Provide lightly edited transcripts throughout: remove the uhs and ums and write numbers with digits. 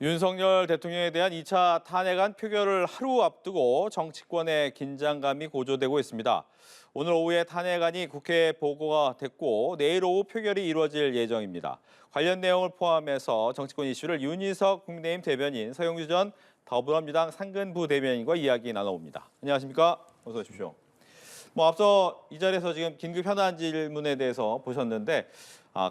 윤석열 대통령에 대한 2차 탄핵안 표결을 하루 앞두고 정치권의 긴장감이 고조되고 있습니다. 오늘 오후에 탄핵안이 국회에 보고가 됐고 내일 오후 표결이 이루어질 예정입니다. 관련 내용을 포함해서 정치권 이슈를 윤희석 국민의힘 대변인, 서영주 전 더불어민주당 상근부 대변인과 이야기 나눠봅니다. 안녕하십니까? 어서 오십시오. 앞서 이 자리에서 지금 긴급 현안 질문에 대해서 보셨는데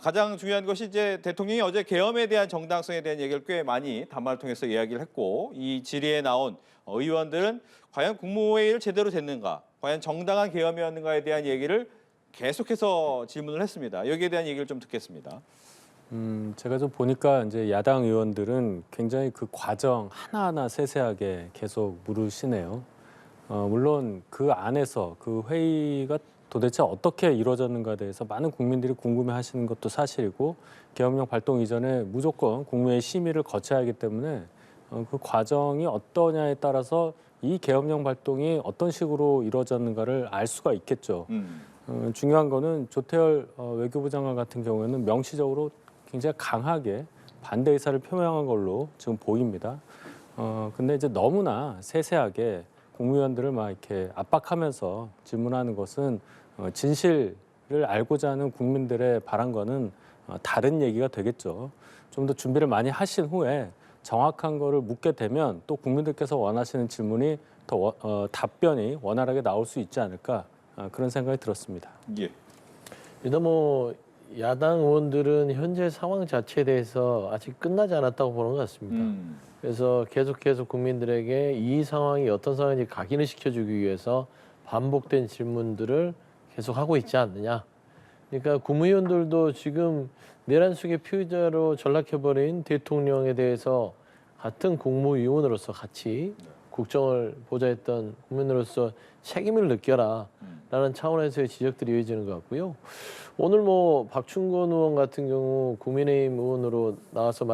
가장 중요한 것이 이제 대통령이 어제 계엄에 대한 정당성에 대한 얘기를 꽤 많이 담화를 통해서 이야기를 했고 이 질의에 나온 의원들은 과연 국무회의를 제대로 됐는가, 과연 정당한 계엄이었는가에 대한 얘기를 계속해서 질문을 했습니다. 여기에 대한 얘기를 좀 듣겠습니다. 제가 좀 보니까 이제 야당 의원들은 굉장히 그 과정 하나하나 세세하게 계속 물으시네요. 물론 그 안에서 그 회의가 도대체 어떻게 이루어졌는가에 대해서 많은 국민들이 궁금해하시는 것도 사실이고 계엄령 발동 이전에 무조건 국무회의 심의를 거쳐야 하기 때문에 그 과정이 어떠냐에 따라서 이 계엄령 발동이 어떤 식으로 이루어졌는가를 알 수가 있겠죠. 중요한 거는 조태열 외교부 장관 같은 경우에는 명시적으로 굉장히 강하게 반대 의사를 표명한 걸로 지금 보입니다. 근데 이제 너무나 세세하게 국무위원들을 막 이렇게 압박하면서 질문하는 것은 진실을 알고자 하는 국민들의 바람과는 다른 얘기가 되겠죠. 좀 더 준비를 많이 하신 후에 정확한 거를 묻게 되면 또 국민들께서 원하시는 질문이 더 답변이 원활하게 나올 수 있지 않을까 그런 생각이 들었습니다. 예. 일단 야당 의원들은 현재 상황 자체에 대해서 아직 끝나지 않았다고 보는 것 같습니다. 그래서 계속해서 국민들에게 이 상황이 어떤 상황인지 각인을 시켜주기 위해서 반복된 질문들을 계속 하고 있지 않느냐. 그러니까 국무위원들도 지금 내란 속의 피의자로 전락해버린 대통령에 대해서 같은 국무위원으로서 같이 국정을 보좌했던 국민으로서 책임을 느껴라 라는 차원에서의 지적들이 이어지는 것 같고요. 오늘 박충건 의원 같은 경우 국민의힘 의원으로 나와서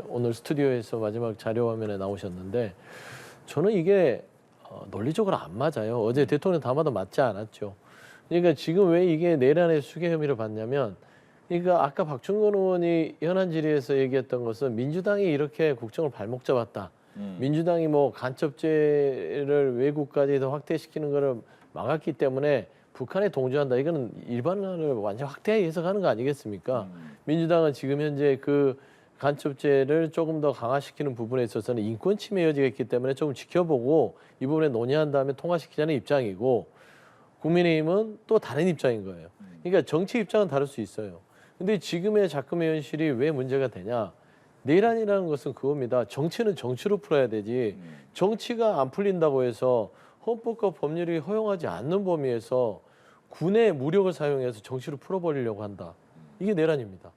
오늘 스튜디오에서 마지막 자료 화면에 나오셨는데 저는 이게 논리적으로 안 맞아요. 어제 대통령 담화도 맞지 않았죠. 그러니까 지금 왜 이게 내란의 수개 혐의를 받냐면 그러니까 아까 박충건 의원이 현안 질의에서 얘기했던 것은 민주당이 이렇게 국정을 발목 잡았다. 민주당이 간첩죄를 외국까지 더 확대시키는 거를 막았기 때문에 북한에 동조한다. 이거는 일반화를 완전 확대해 해석하는 거 아니겠습니까? 민주당은 지금 현재 그 간첩죄를 조금 더 강화시키는 부분에 있어서는 인권 침해 여지가 있기 때문에 조금 지켜보고 이 부분에 논의한 다음에 통과시키자는 입장이고 국민의힘은 또 다른 입장인 거예요. 그러니까 정치 입장은 다를 수 있어요. 근데 지금의 작금의 현실이 왜 문제가 되냐? 내란이라는 것은 그겁니다. 정치는 정치로 풀어야 되지. 정치가 안 풀린다고 해서 헌법과 법률이 허용하지 않는 범위에서 군의 무력을 사용해서 정치로 풀어버리려고 한다. 이게 내란입니다.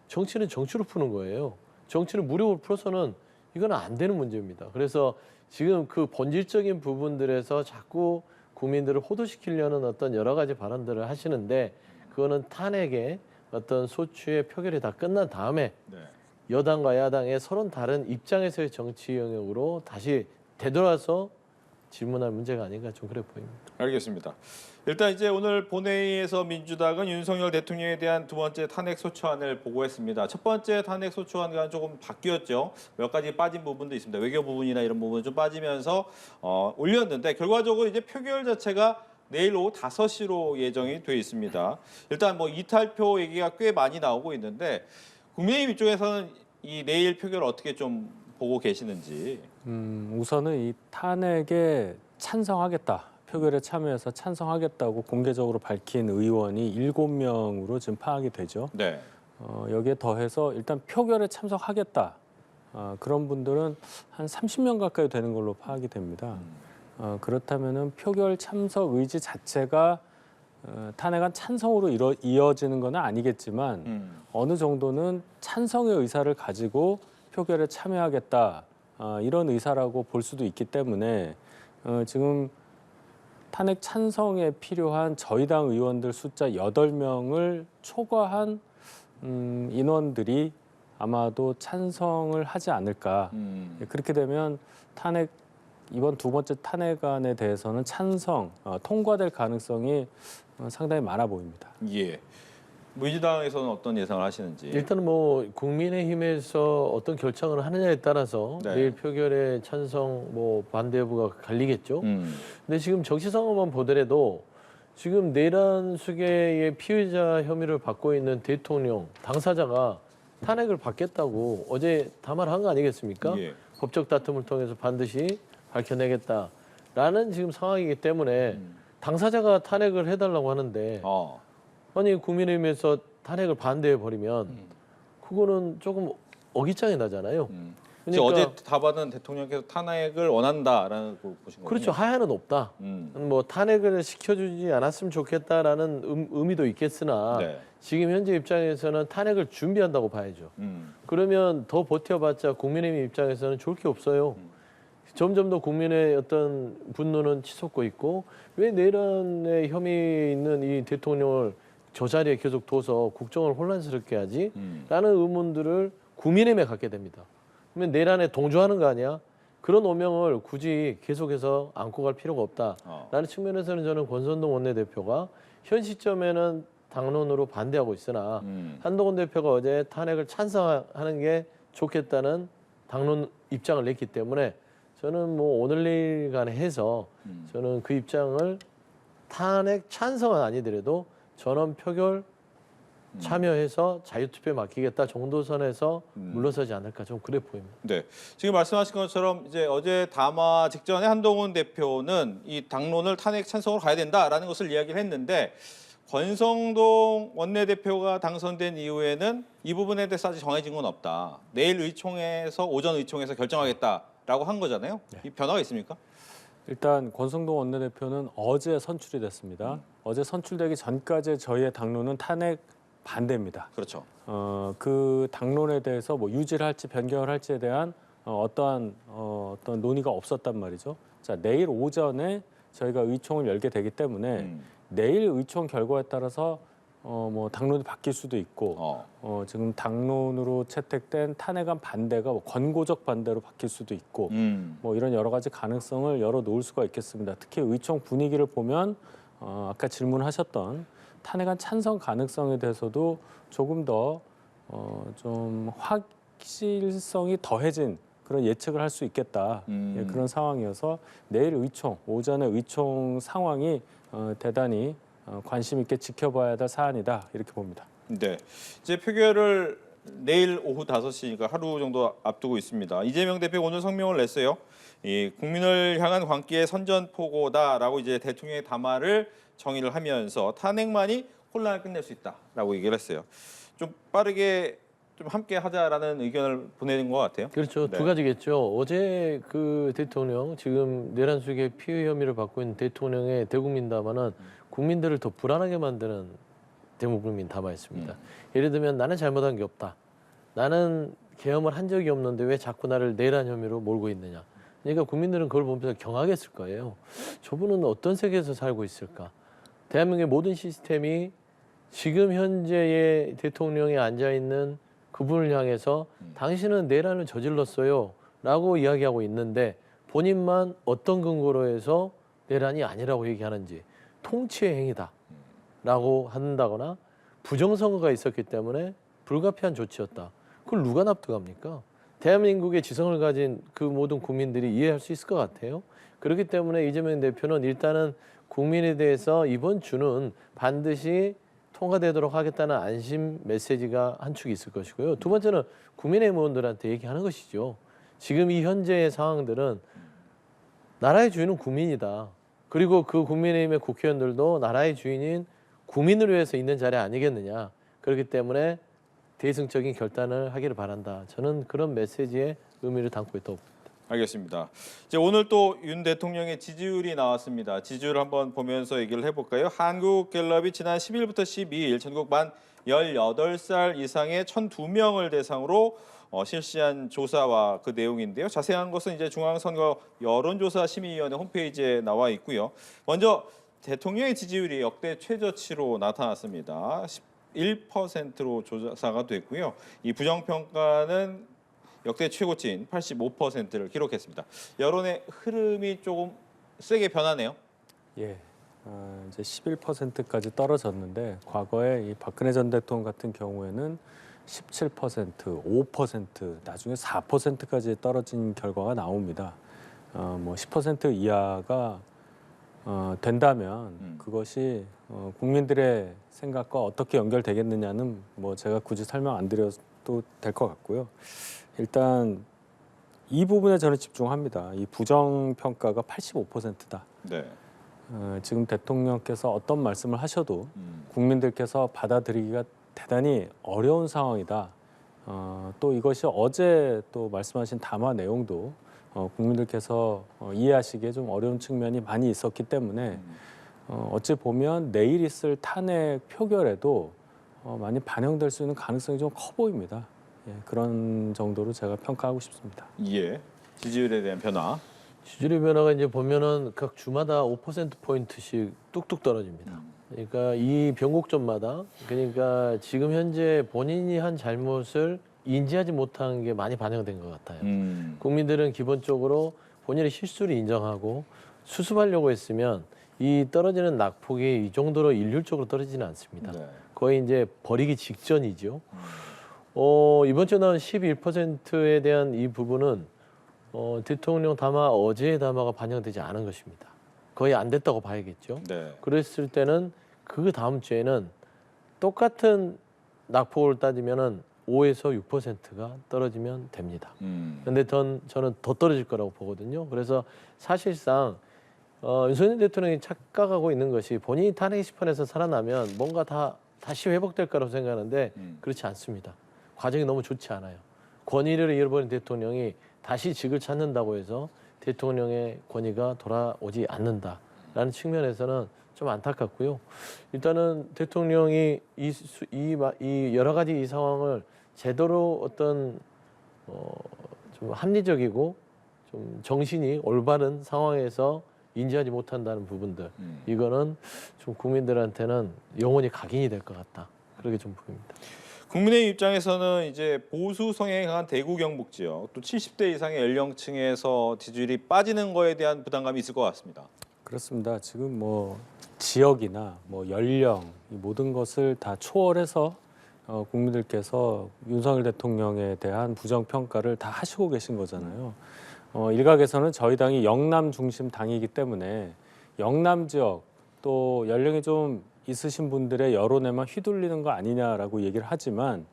정치는 정치로 푸는 거예요. 정치는 무력으로 풀어서는 이건 안 되는 문제입니다. 그래서 지금 그 본질적인 부분들에서 자꾸 국민들을 호도시키려는 어떤 여러 가지 발언들을 하시는데 그거는 탄핵의 어떤 소추의 표결이 다 끝난 다음에 여당과 야당의 서로 다른 입장에서의 정치 영역으로 다시 되돌아서 질문할 문제가 아닌가 좀 그래 보입니다. 알겠습니다. 일단 이제 오늘 본회의에서 민주당은 윤석열 대통령에 대한 두 번째 탄핵 소추안을 보고했습니다. 첫 번째 탄핵 소추안과는 조금 바뀌었죠. 몇 가지 빠진 부분도 있습니다. 외교 부분이나 이런 부분 좀 빠지면서 올렸는데 결과적으로 이제 표결 자체가 내일 오후 5시로 예정이 돼 있습니다. 일단 이탈표 얘기가 꽤 많이 나오고 있는데 국민의힘 입장에서는 이 내일 표결을 어떻게 좀 보고 계시는지. 우선은 이 탄핵에 찬성하겠다. 표결에 참여해서 찬성하겠다고 공개적으로 밝힌 의원이 7명으로 지금 파악이 되죠. 네. 여기에 더해서 일단 표결에 참석하겠다. 그런 분들은 한 30명 가까이 되는 걸로 파악이 됩니다. 그렇다면은 표결 참석 의지 자체가 탄핵안 찬성으로 이어지는 건 아니겠지만 어느 정도는 찬성의 의사를 가지고 표결에 참여하겠다. 이런 의사라고 볼 수도 있기 때문에 지금 탄핵 찬성에 필요한 저희 당 의원들 숫자 8명을 초과한 인원들이 아마도 찬성을 하지 않을까. 그렇게 되면 이번 두 번째 탄핵안에 대해서는 찬성, 통과될 가능성이 상당히 많아 보입니다. 예. 민주당에서는 어떤 예상을 하시는지. 일단은 뭐 국민의힘에서 어떤 결정을 하느냐에 따라서 네. 내일 표결에 찬성 뭐 반대 여부가 갈리겠죠. 근데 지금 정치 상황만 보더라도 지금 내란 수계의 피의자 혐의를 받고 있는 대통령 당사자가 탄핵을 받겠다고 어제 담화를 한 거 아니겠습니까? 예. 법적 다툼을 통해서 반드시 밝혀내겠다라는 지금 상황이기 때문에 당사자가 탄핵을 해달라고 하는데 아니 국민의힘에서 탄핵을 반대해 버리면 그거는 조금 어깃장이 나잖아요. 그러니까 어제 답안은 대통령께서 탄핵을 원한다라는 거 보신 거죠? 그렇죠. 하야는 없다. 뭐 탄핵을 시켜주지 않았으면 좋겠다라는 의미도 있겠으나 네. 지금 현재 입장에서는 탄핵을 준비한다고 봐야죠. 그러면 더 버텨봤자 국민의힘 입장에서는 좋을 게 없어요. 점점 더 국민의 어떤 분노는 치솟고 있고 왜 내란의 혐의 있는 이 대통령을 저 자리에 계속 둬서 국정을 혼란스럽게 하지? 라는 의문들을 국민의힘에 갖게 됩니다. 그러면 내란에 동조하는 거 아니야? 그런 오명을 굳이 계속해서 안고 갈 필요가 없다라는 측면에서는 저는 권선동 원내대표가 현 시점에는 당론으로 반대하고 있으나 한동훈 대표가 어제 탄핵을 찬성하는 게 좋겠다는 당론 입장을 냈기 때문에 저는 뭐 오늘 내일간에 해서 저는 그 입장을 탄핵 찬성은 아니더라도 전원 표결 참여해서 자유투표에 맡기겠다 정도 선에서 물러서지 않을까 좀 그래 보입니다. 네, 지금 말씀하신 것처럼 이제 어제 담화 직전에 한동훈 대표는 이 당론을 탄핵 찬성으로 가야 된다라는 것을 이야기를 했는데 권성동 원내대표가 당선된 이후에는 이 부분에 대해서 아직 정해진 건 없다. 내일 의총에서 오전 의총에서 결정하겠다라고 한 거잖아요. 네. 이 변화가 있습니까? 일단 권성동 원내대표는 어제 선출이 됐습니다. 어제 선출되기 전까지 저희의 당론은 탄핵 반대입니다. 그렇죠. 그 당론에 대해서 뭐 유지를 할지 변경을 할지에 대한 어떤 논의가 없었단 말이죠. 자, 내일 오전에 저희가 의총을 열게 되기 때문에 내일 의총 결과에 따라서 뭐 당론이 바뀔 수도 있고 지금 당론으로 채택된 탄핵안 반대가 뭐 권고적 반대로 바뀔 수도 있고 뭐 이런 여러 가지 가능성을 열어 놓을 수가 있겠습니다. 특히 의총 분위기를 보면 아까 질문하셨던 탄핵안 찬성 가능성에 대해서도 조금 더 좀 확실성이 더해진 그런 예측을 할 수 있겠다. 예, 그런 상황이어서 내일 의총 오전에 의총 상황이 대단히 관심 있게 지켜봐야 될 사안이다 이렇게 봅니다. 네, 이제 표결을 내일 오후 5시니까 하루 정도 앞두고 있습니다. 이재명 대표가 오늘 성명을 냈어요. 이 국민을 향한 광기의 선전포고다라고 이제 대통령의 담화를 정의를 하면서 탄핵만이 혼란을 끝낼 수 있다라고 얘기를 했어요. 좀 빠르게 좀 함께 하자라는 의견을 보내는 것 같아요. 그렇죠. 네. 두 가지겠죠. 어제 그 대통령 지금 내란 수계 피의 혐의를 받고 있는 대통령의 대국민 담화는 국민들을 더 불안하게 만드는 대국민 담화였습니다. 예를 들면 나는 잘못한 게 없다. 나는 계엄을 한 적이 없는데 왜 자꾸 나를 내란 혐의로 몰고 있느냐. 그러니까 국민들은 그걸 보면서 경악했을 거예요. 저분은 어떤 세계에서 살고 있을까? 대한민국의 모든 시스템이 지금 현재의 대통령이 앉아있는 그분을 향해서 당신은 내란을 저질렀어요 라고 이야기하고 있는데 본인만 어떤 근거로 해서 내란이 아니라고 얘기하는지 통치의 행위다 라고 한다거나 부정선거가 있었기 때문에 불가피한 조치였다. 그걸 누가 납득합니까? 대한민국의 지성을 가진 그 모든 국민들이 이해할 수 있을 것 같아요. 그렇기 때문에 이재명 대표는 일단은 국민에 대해서 이번 주는 반드시 통과되도록 하겠다는 안심 메시지가 한 축이 있을 것이고요. 두 번째는 국민의힘 의원들한테 얘기하는 것이죠. 지금 이 현재의 상황들은 나라의 주인은 국민이다. 그리고 그 국민의힘의 국회의원들도 나라의 주인인 국민을 위해서 있는 자리 아니겠느냐. 그렇기 때문에 대승적인 결단을 하기를 바란다. 저는 그런 메시지의 의미를 담고 있다고 봅니다. 알겠습니다. 이제 오늘 또 윤 대통령의 지지율이 나왔습니다. 지지율 한번 보면서 얘기를 해볼까요? 한국갤럽이 지난 10일부터 12일 전국 만 18살 이상의 1,002명을 대상으로 실시한 조사와 그 내용인데요. 자세한 것은 이제 중앙선거 여론조사 심의위원회 홈페이지에 나와 있고요. 먼저 대통령의 지지율이 역대 최저치로 나타났습니다. 11%로 조사가 됐고요. 이 부정평가는 역대 최고치인 85%를 기록했습니다. 여론의 흐름이 조금 세게 변하네요. 예, 이제 11%까지 떨어졌는데 과거에 이 박근혜 전 대통령 같은 경우에는 17%, 5%, 나중에 4%까지 떨어진 결과가 나옵니다. 뭐 10% 이하가 된다면 그것이 국민들의 생각과 어떻게 연결되겠느냐는 뭐 제가 굳이 설명 안 드려도 될 것 같고요. 일단 이 부분에 저는 집중합니다. 이 부정 평가가 85%다. 네. 지금 대통령께서 어떤 말씀을 하셔도 국민들께서 받아들이기가 대단히 어려운 상황이다. 또 이것이 어제 또 말씀하신 담화 내용도 국민들께서 이해하시기에 좀 어려운 측면이 많이 있었기 때문에 어찌 보면 내일 있을 탄핵 표결에도 많이 반영될 수 있는 가능성이 좀 커 보입니다. 예, 그런 정도로 제가 평가하고 싶습니다. 예. 지지율에 대한 변화. 지지율 변화가 이제 보면은 각 주마다 5%포인트씩 뚝뚝 떨어집니다. 그러니까 이 변곡점마다 그러니까 지금 현재 본인이 한 잘못을 인지하지 못한 게 많이 반영된 것 같아요. 국민들은 기본적으로 본인의 실수를 인정하고 수습하려고 했으면 이 떨어지는 낙폭이 이 정도로 일률적으로 떨어지지는 않습니다. 네. 거의 이제 버리기 직전이죠. 이번 주에 나온 11%에 대한 이 부분은 대통령 담화 어제의 담화가 반영되지 않은 것입니다. 거의 안 됐다고 봐야겠죠. 네. 그랬을 때는 그 다음 주에는 똑같은 낙폭을 따지면은 5에서 6%가 떨어지면 됩니다. 그런데 저는 더 떨어질 거라고 보거든요. 그래서 사실상 윤석열 대통령이 착각하고 있는 것이 본인이 탄핵 심판에서 살아나면 뭔가 다시 회복될 거라고 생각하는데 그렇지 않습니다. 과정이 너무 좋지 않아요. 권위를 잃어버린 대통령이 다시 직을 찾는다고 해서 대통령의 권위가 돌아오지 않는다라는 측면에서는 좀 안타깝고요. 일단은 대통령이 이 여러 가지 이 상황을 제대로 어떤 좀 합리적이고 좀 정신이 올바른 상황에서 인지하지 못한다는 부분들 이거는 좀 국민들한테는 영원히 각인이 될 것 같다. 그렇게 좀 보입니다. 국민의 입장에서는 이제 보수 성향이 강한 대구 경북 지역 또 70대 이상의 연령층에서 지지율이 빠지는 거에 대한 부담감이 있을 것 같습니다. 그렇습니다. 지금 뭐 지역이나 뭐 연령 이 모든 것을 다 초월해서 국민들께서 윤석열 대통령에 대한 부정 평가를 다 하시고 계신 거잖아요. 일각에서는 저희 당이 영남 중심 당이기 때문에 영남 지역 또 연령이 좀 있으신 분들의 여론에만 휘둘리는 거 아니냐라고 얘기를 하지만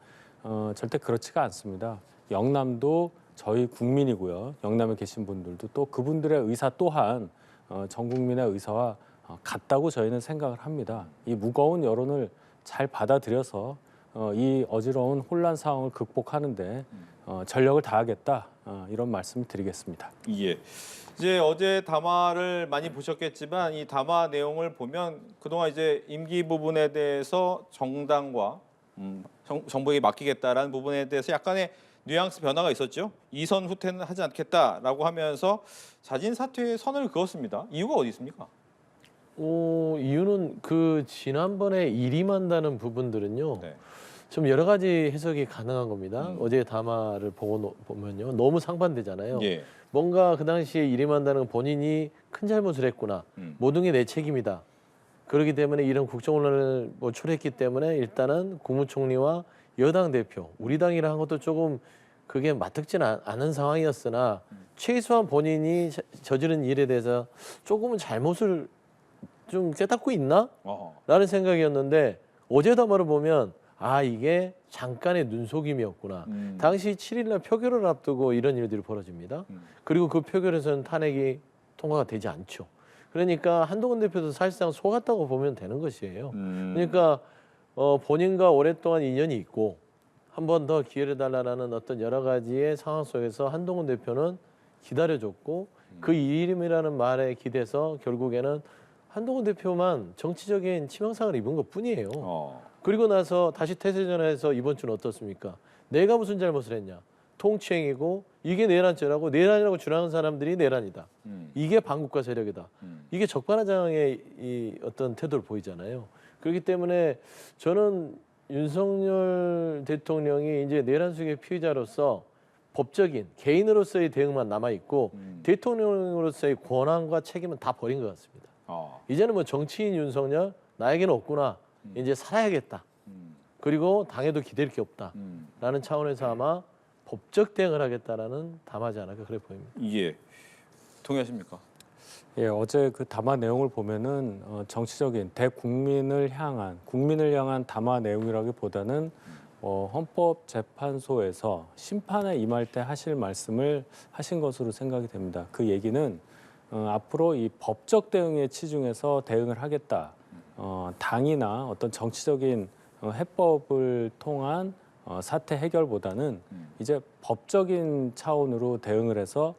절대 그렇지가 않습니다. 영남도 저희 국민이고요. 영남에 계신 분들도 또 그분들의 의사 또한 전 국민의 의사와 같다고 저희는 생각을 합니다. 이 무거운 여론을 잘 받아들여서 이 어지러운 혼란 상황을 극복하는데 전력을 다하겠다 이런 말씀을 드리겠습니다. 예. 이제 어제 담화를 많이 보셨겠지만 이 담화 내용을 보면 그동안 이제 임기 부분에 대해서 정당과 정부에게 맡기겠다라는 부분에 대해서 약간의 뉘앙스 변화가 있었죠. 이선 후퇴는 하지 않겠다라고 하면서 자진 사퇴의 선을 그었습니다. 이유가 어디 있습니까? 이유는 그 지난번에 일임한다는 부분들은요. 네. 좀 여러 가지 해석이 가능한 겁니다. 어제 담화를 보면요. 너무 상반되잖아요. 예. 뭔가 그 당시에 일임한다는 건 본인이 큰 잘못을 했구나. 모든 게 내 책임이다. 그렇기 때문에 이런 국정혼란을 초래했기 때문에 일단은 국무총리와 여당 대표, 우리 당이라 한 것도 조금 그게 맞득지는 않은 상황이었으나 최소한 본인이 저지른 일에 대해서 조금은 잘못을 좀 깨닫고 있나? 라는 생각이었는데 어제 담화를 보면 이게 잠깐의 눈속임이었구나. 당시 7일날 표결을 앞두고 이런 일들이 벌어집니다. 그리고 그 표결에서는 탄핵이 통과가 되지 않죠. 그러니까 한동훈 대표도 사실상 속았다고 보면 되는 것이에요. 그러니까 본인과 오랫동안 인연이 있고 한 번 더 기회를 달라는 어떤 여러 가지의 상황 속에서 한동훈 대표는 기다려줬고 그 일임이라는 말에 기대서 결국에는 한동훈 대표만 정치적인 치명상을 입은 것뿐이에요. 그리고 나서 다시 태세전환해서 이번 주는 어떻습니까? 내가 무슨 잘못을 했냐? 통치행위고 이게 내란죄라고 내란이라고 주장하는 사람들이 내란이다. 이게 반국가 세력이다. 이게 적반하장의 이 어떤 태도를 보이잖아요. 그렇기 때문에 저는 윤석열 대통령이 이제 내란 수의 피의자로서 법적인 개인으로서의 대응만 남아 있고 대통령으로서의 권한과 책임은 다 버린 것 같습니다. 이제는 뭐 정치인 윤석열 나에게는 없구나. 이제 살아야겠다. 그리고 당에도 기댈 게 없다라는 차원에서 아마 법적 대응을 하겠다라는 담화지 않을까 그래 보입니다. 예. 동의하십니까? 예, 어제 그 담화 내용을 보면은 정치적인 대국민을 향한 국민을 향한 담화 내용이라기보다는 헌법재판소에서 심판에 임할 때 하실 말씀을 하신 것으로 생각이 됩니다. 그 얘기는 앞으로 이 법적 대응에 치중해서 대응을 하겠다. 당이나 어떤 정치적인 해법을 통한 사태 해결보다는 이제 법적인 차원으로 대응을 해서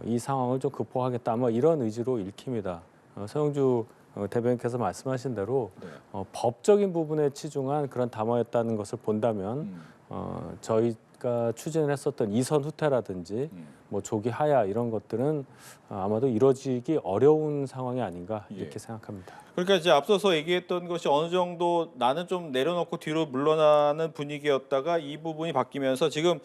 이 상황을 좀 극복하겠다. 아마 이런 의지로 읽힙니다. 서영주 대변인께서 말씀하신 대로 법적인 부분에 치중한 그런 담화였다는 것을 본다면 저희가 추진을 했었던 이선 후퇴라든지 뭐 조기 하야 이런 것들은 아마도 이루어지기 어려운 상황이 아닌가 이렇게 생각합니다. 그러니까 이제 앞서서 얘기했던 것이 어느 정도 나는 좀 내려놓고 뒤로 물러나는 분위기였다가 이 부분이 바뀌면서 지금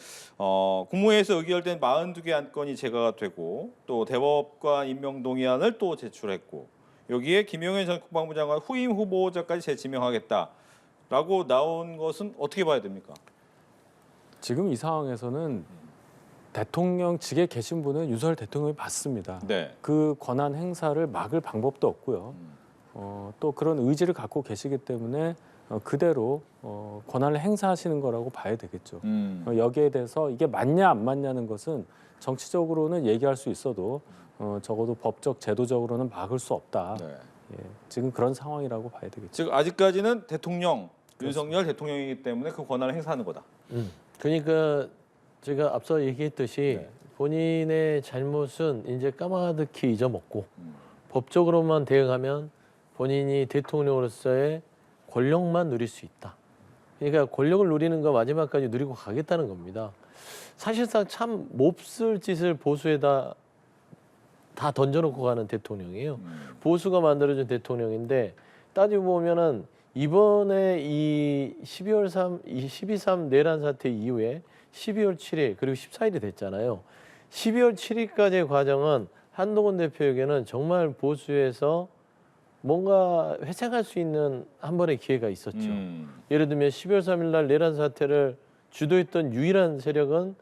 국무회의에서 의결된 42개 안건이 제거가 되고 또 대법관 임명 동의안을 또 제출했고 여기에 김용현 전 국방부 장관 후임 후보자까지 재지명하겠다라고 나온 것은 어떻게 봐야 됩니까? 지금 이 상황에서는 대통령직에 계신 분은 윤석열 대통령이 맞습니다. 네. 그 권한 행사를 막을 방법도 없고요. 또 그런 의지를 갖고 계시기 때문에 그대로 권한을 행사하시는 거라고 봐야 되겠죠. 여기에 대해서 이게 맞냐 안 맞냐는 것은 정치적으로는 얘기할 수 있어도 적어도 법적 제도적으로는 막을 수 없다. 네. 예, 지금 그런 상황이라고 봐야 되겠죠. 즉 아직까지는 대통령 윤석열 대통령이기 때문에 그 권한을 행사하는 거다. 그러니까 제가 앞서 얘기했듯이 네. 본인의 잘못은 이제 까마득히 잊어먹고 법적으로만 대응하면 본인이 대통령으로서의 권력만 누릴 수 있다. 그러니까 권력을 누리는 거 마지막까지 누리고 가겠다는 겁니다. 사실상 참 몹쓸 짓을 보수에다 다 던져놓고 가는 대통령이에요. 보수가 만들어준 대통령인데 따지고 보면은 이번에 이 12.3 내란 사태 이후에 12월 7일 그리고 14일이 됐잖아요. 12월 7일까지의 과정은 한동훈 대표에게는 정말 보수에서 뭔가 회생할 수 있는 한 번의 기회가 있었죠. 예를 들면 12월 3일 날 내란 사태를 주도했던 유일한 세력은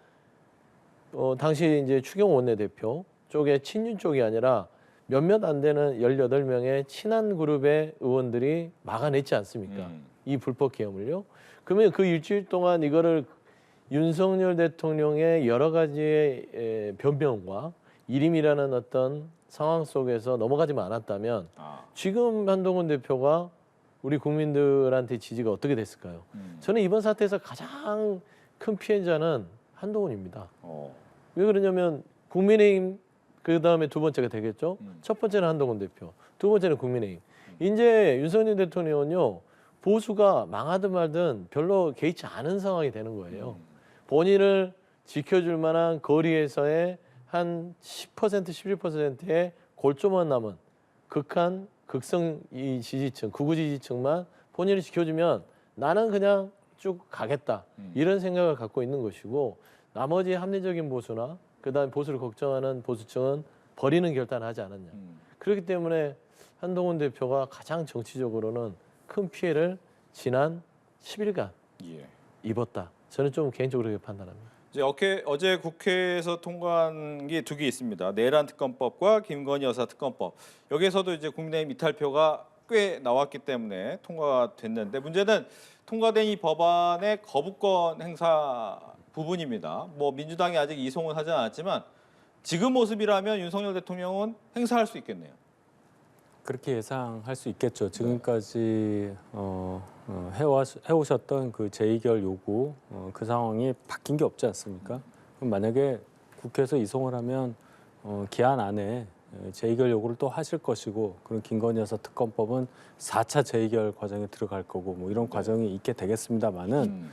당시 이제 추경 원내대표 쪽의 친윤 쪽이 아니라 몇몇 안 되는 18명의 친한 그룹의 의원들이 막아냈지 않습니까? 이 불법 계엄을요. 그러면 그 일주일 동안 이거를 윤석열 대통령의 여러 가지의 변명과 일임이라는 어떤 상황 속에서 넘어가지만 않았다면 지금 한동훈 대표가 우리 국민들한테 지지가 어떻게 됐을까요? 저는 이번 사태에서 가장 큰 피해자는 한동훈입니다. 왜 그러냐면 국민의힘 그다음에 두 번째가 되겠죠. 첫 번째는 한동훈 대표, 두 번째는 국민의힘. 이제 윤석열 대통령은요. 보수가 망하든 말든 별로 개의치 않은 상황이 되는 거예요. 본인을 지켜줄 만한 거리에서의 한 10%, 11%의 골조만 남은 극한, 극성 이 지지층, 극우 지지층만 본인을 지켜주면 나는 그냥 쭉 가겠다. 이런 생각을 갖고 있는 것이고 나머지 합리적인 보수나 그다음에 보수를 걱정하는 보수층은 버리는 결단을 하지 않았냐. 그렇기 때문에 한동훈 대표가 가장 정치적으로는 큰 피해를 지난 10일간 입었다. 저는 좀 개인적으로 그렇게 판단합니다. 이제 어제 국회에서 통과한 게 두 개 있습니다. 내란 특검법과 김건희 여사 특검법. 여기에서도 이제 국민의힘 이탈표가 꽤 나왔기 때문에 통과가 됐는데 문제는 통과된 이 법안의 거부권 행사 부분입니다. 뭐 민주당이 아직 이송은 하지 않았지만 지금 모습이라면 윤석열 대통령은 행사할 수 있겠네요. 그렇게 예상할 수 있겠죠. 지금까지 해오셨던 그 재의결 요구 그 상황이 바뀐 게 없지 않습니까? 그럼 만약에 국회에서 이송을 하면 기한 안에 재의결 요구를 또 하실 것이고 그럼 김건희 여사 특검법은 4차 재의결 과정에 들어갈 거고 뭐 이런 과정이 있게 되겠습니다만은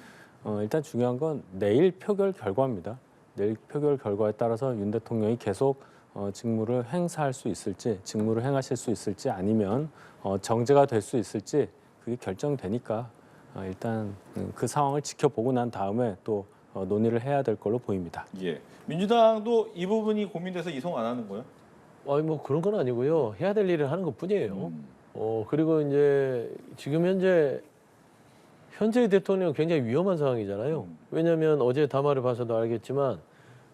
일단 중요한 건 내일 표결 결과입니다. 내일 표결 결과에 따라서 윤 대통령이 계속 직무를 행사할 수 있을지, 직무를 행하실 수 있을지 아니면 정제가 될 수 있을지 그게 결정되니까 일단 그 상황을 지켜보고 난 다음에 또 논의를 해야 될 걸로 보입니다. 예. 민주당도 이 부분이 고민돼서 이송 안 하는 거예요? 아니 뭐 그런 건 아니고요. 해야 될 일을 하는 것뿐이에요. 그리고 이제 지금 현재 대통령은 굉장히 위험한 상황이잖아요. 왜냐하면 어제 담화를 봐서도 알겠지만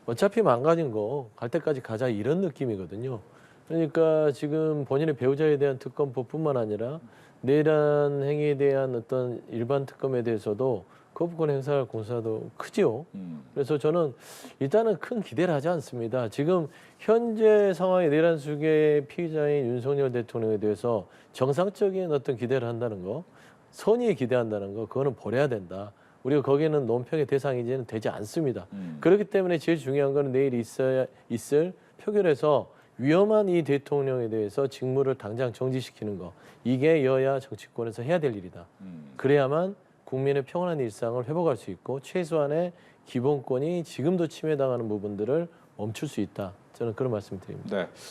어차피 망가진 거 갈 때까지 가자 이런 느낌이거든요. 그러니까 지금 본인의 배우자에 대한 특검법뿐만 아니라 내란 행위에 대한 어떤 일반 특검에 대해서도 거부권 행사할 공사도 크지요. 그래서 저는 일단은 큰 기대를 하지 않습니다. 지금 현재 상황의 내란 수계 피의자인 윤석열 대통령에 대해서 정상적인 어떤 기대를 한다는 거, 선의에 기대한다는 거, 그거는 버려야 된다. 우리가 거기는 논평의 대상이지는 되지 않습니다. 그렇기 때문에 제일 중요한 거는 내일 있을 표결에서 위험한 이 대통령에 대해서 직무를 당장 정지시키는 거. 이게 여야 정치권에서 해야 될 일이다. 그래야만 국민의 평온한 일상을 회복할 수 있고 최소한의 기본권이 지금도 침해당하는 부분들을 멈출 수 있다. 저는 그런 말씀을 드립니다. 네.